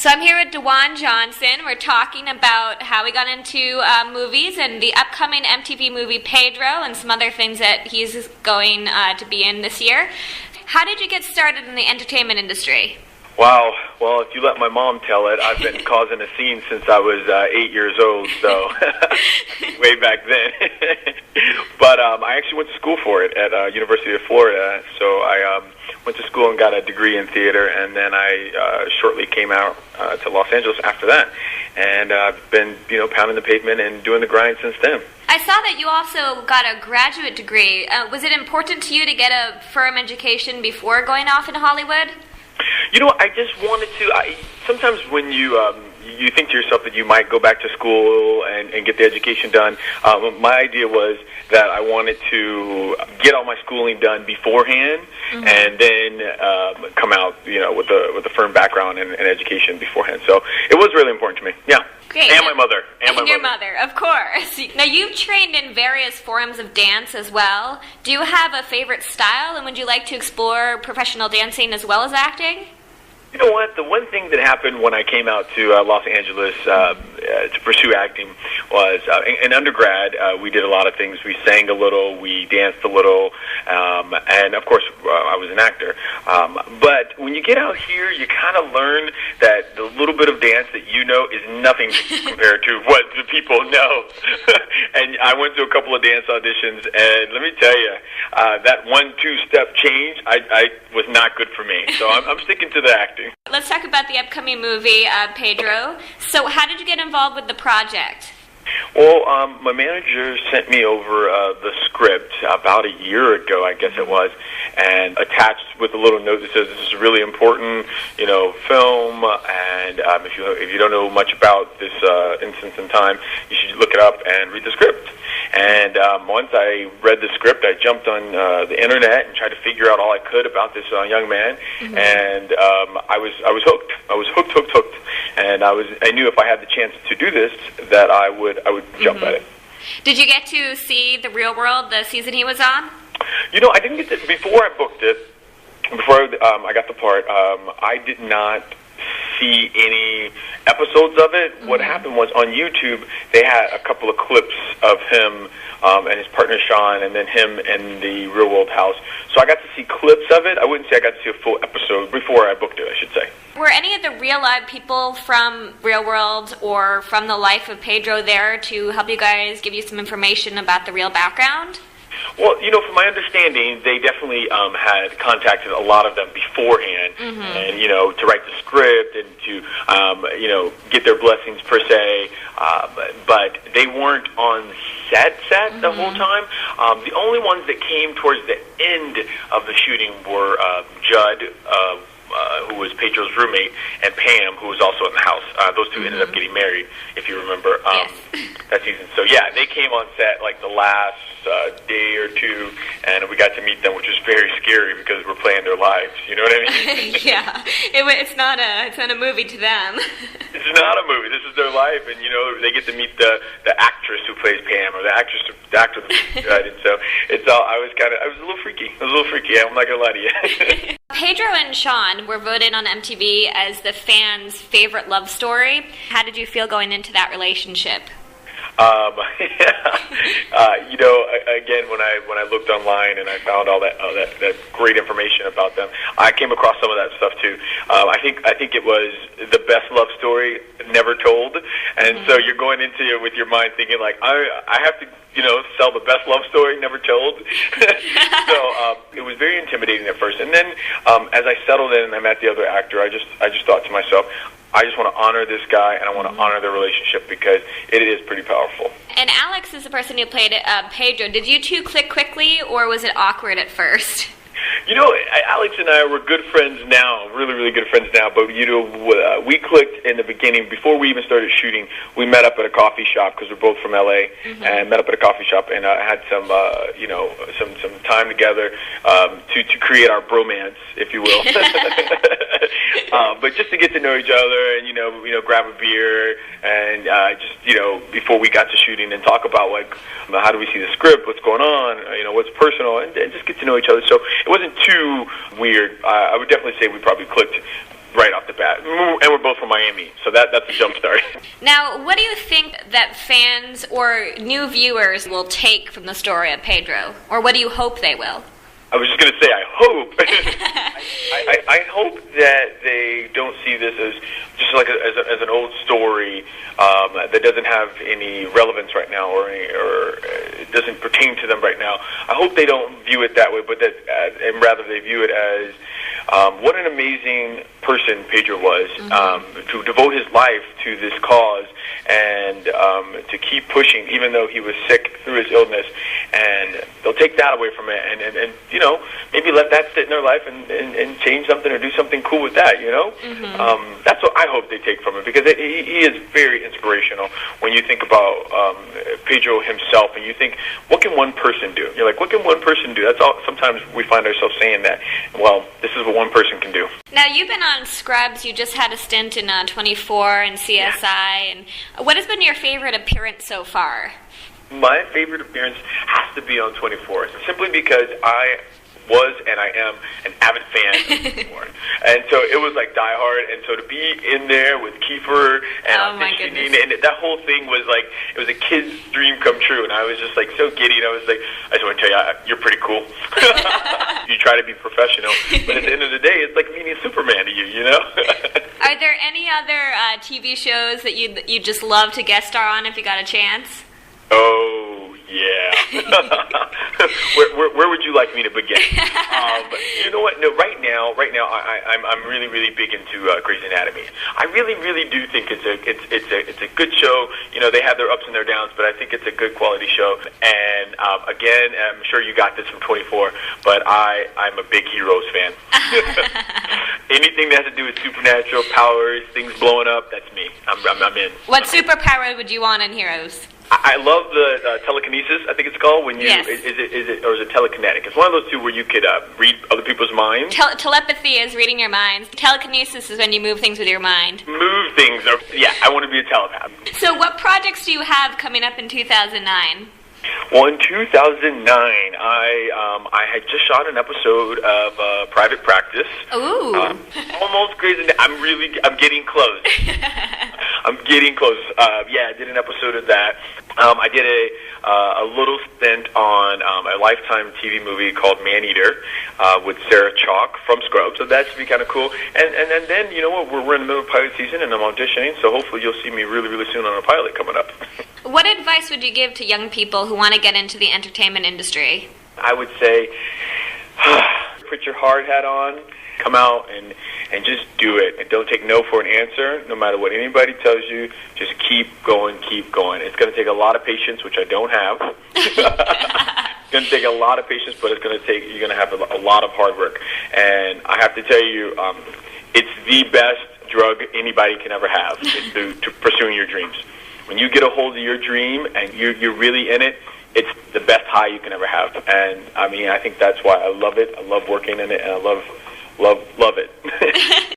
So I'm here with Dajuan Johnson. We're talking about how we got into movies and the upcoming MTV movie Pedro and some other things that he's going to be in this year. How did you get started in the entertainment industry? Wow. Well, if you let my mom tell it, I've been causing a scene since I was 8 years old, so way back then. But I actually went to school for it at University of Florida. So I went to school and got a degree in theater, and then I shortly came out to Los Angeles after that. And I've been, pounding the pavement and doing the grind since then. I saw that you also got a graduate degree. Was it important to you to get a firm education before going off into Hollywood? I just wanted to. Sometimes when you think to yourself that you might go back to school and get the education done, my idea was that I wanted to get all my schooling done beforehand, and then come out, with a firm background and education beforehand. So it was really important to me. Yeah. Great. And my mother. And your mother, of course. Now, you've trained in various forms of dance as well. Do you have a favorite style, and would you like to explore professional dancing as well as acting? You know what? The one thing that happened when I came out to Los Angeles to pursue acting was, in undergrad, we did a lot of things. We sang a little, we danced a little, and of course, I was an actor. But when you get out here, you kind of learn that the little bit of dance that you know is nothing compared to what the people know. And I went to a couple of dance auditions, and let me tell you, that 1-2 step change, I was not good for me. So I'm sticking to the acting. Let's talk about the upcoming movie, Pedro. So how did you get involved with the project? Well, my manager sent me over the script about a year ago, I guess it was, and attached with a little note that says this is a really important, film, and if you don't know much about this instance in time, you should look it up and read the script. And once I read the script, I jumped on the internet and tried to figure out all I could about this young man, and I was hooked. I was hooked, and I knew if I had the chance to do this that I would jump at it. Did you get to see The Real World, the season he was on? I didn't get to, before I booked it, before I got the part, I did not see any episodes of it. What happened was on YouTube, they had a couple of clips of him and his partner Sean, and then him in the Real World house. So I got to see clips of it. I wouldn't say I got to see a full episode before I booked it, I should say. Were any of the real live people from Real World or from the life of Pedro there to help you guys, give you some information about the real background? Well, from my understanding, they definitely had contacted a lot of them beforehand, and, to write the script and to, get their blessings per se, but they weren't on set the whole time. The only ones that came towards the end of the shooting were Judd, who was Pedro's roommate, and Pam, who was also in the house. Those two ended up getting married, if you remember, that season. So, yeah, they came on set like the last day or two, and we got to meet them, which was very scary because we're playing their lives. You know what I mean? Yeah, it's not a movie to them. It's not a movie. This is their life, and they get to meet the actress who plays Pam, or the actor. And so it's all. I was a little freaky. I'm not gonna lie to you. Pedro and Sean were voted on MTV as the fans' favorite love story. How did you feel going into that relationship? Again, when I looked online and I found all that great information about them, I came across some of that stuff too. I think it was the best love story never told, and so you're going into it with your mind thinking like, I have to, sell the best love story never told. So it was very intimidating at first, and then as I settled in and I met the other actor, I just thought to myself, I just want to honor this guy, and I want to honor their relationship because it is pretty powerful. And Alex is the person who played Pedro. Did you two click quickly, or was it awkward at first? Alex and I were good friends now, really, really good friends now, but, we clicked in the beginning. Before we even started shooting, we met up at a coffee shop because we're both from L.A., and met up at a coffee shop and had some, some time together to create our bromance, if you will. But just to get to know each other and, grab a beer and just, before we got to shooting and talk about, like, how do we see the script, what's going on, what's personal, and just get to know each other. So it wasn't too weird. I would definitely say we probably clicked right off the bat. And we're both from Miami, so that's a jump start. Now, what do you think that fans or new viewers will take from the story of Pedro? Or what do you hope they will? I was just going to say, I hope. I hope that they don't see this as just like as an old story that doesn't have any relevance right now, or it doesn't pertain to them right now. I hope they don't view it that way, but that and rather they view it as what an amazing person Pedro was, to devote his life to this cause and to keep pushing, even though he was sick through his illness. And they'll take that away from it, and you know, maybe let that sit in their life and change something or do something cool with that. You know, that's what I hope they take from it, because he is very inspirational. When you think about Pedro himself, and you think, what can one person do? You're like, what can one person do? That's all. Sometimes we find ourselves saying that. Well, this is what one person can do. Now, you've been on Scrubs. You just had a stint in 24 and CSI. Yeah. And what has been your favorite appearance so far? My favorite appearance has to be on 24, simply because I was and I am an avid fan of 24. And so it was like Die Hard, and so to be in there with Kiefer and auditioning, and that whole thing was like, it was a kid's dream come true, and I was just like so giddy, and I was like, I just want to tell you, you're pretty cool. You try to be professional, but at the end of the day, it's like meeting Superman to you, you know? Are there any other TV shows that you just love to guest star on if you got a chance? Oh, yeah. where would you like me to begin? You know what? No, right now, I'm really, really big into Grey's Anatomy. I really do think it's a good show. You know, they have their ups and their downs, but I think it's a good quality show. And again, I'm sure you got this from 24, but I'm a big Heroes fan. Anything that has to do with supernatural powers, things blowing up, that's me. I'm in. What superpower would you want in Heroes? I love the telekinesis, I think it's called, when you, yes. Is it, or is it telekinetic? It's one of those two where you could read other people's minds. Telepathy is reading your minds. Telekinesis is when you move things with your mind. Move things, yeah, I want to be a telepath. So what projects do you have coming up in 2009? Well, in 2009, I had just shot an episode of Private Practice. Ooh. Almost crazy. I'm getting close. I'm getting close. Yeah, I did an episode of that. I did a little stint on a Lifetime TV movie called Maneater with Sarah Chalk from Scrubs, so that should be kind of cool. And then, you know what, we're in the middle of pilot season, and I'm auditioning, so hopefully you'll see me really, really soon on a pilot coming up. What advice would you give to young people who want to get into the entertainment industry? I would say, put your hard hat on, come out and just do it. And don't take no for an answer, no matter what anybody tells you. Just keep going, keep going. It's going to take a lot of patience, which I don't have. It's going to take a lot of patience, but you're going to have a lot of hard work. And I have to tell you, it's the best drug anybody can ever have, is to pursuing your dreams. When you get a hold of your dream and you're really in it, it's the best high you can ever have. And I mean, I think that's why I love it. I love working in it, and I love it.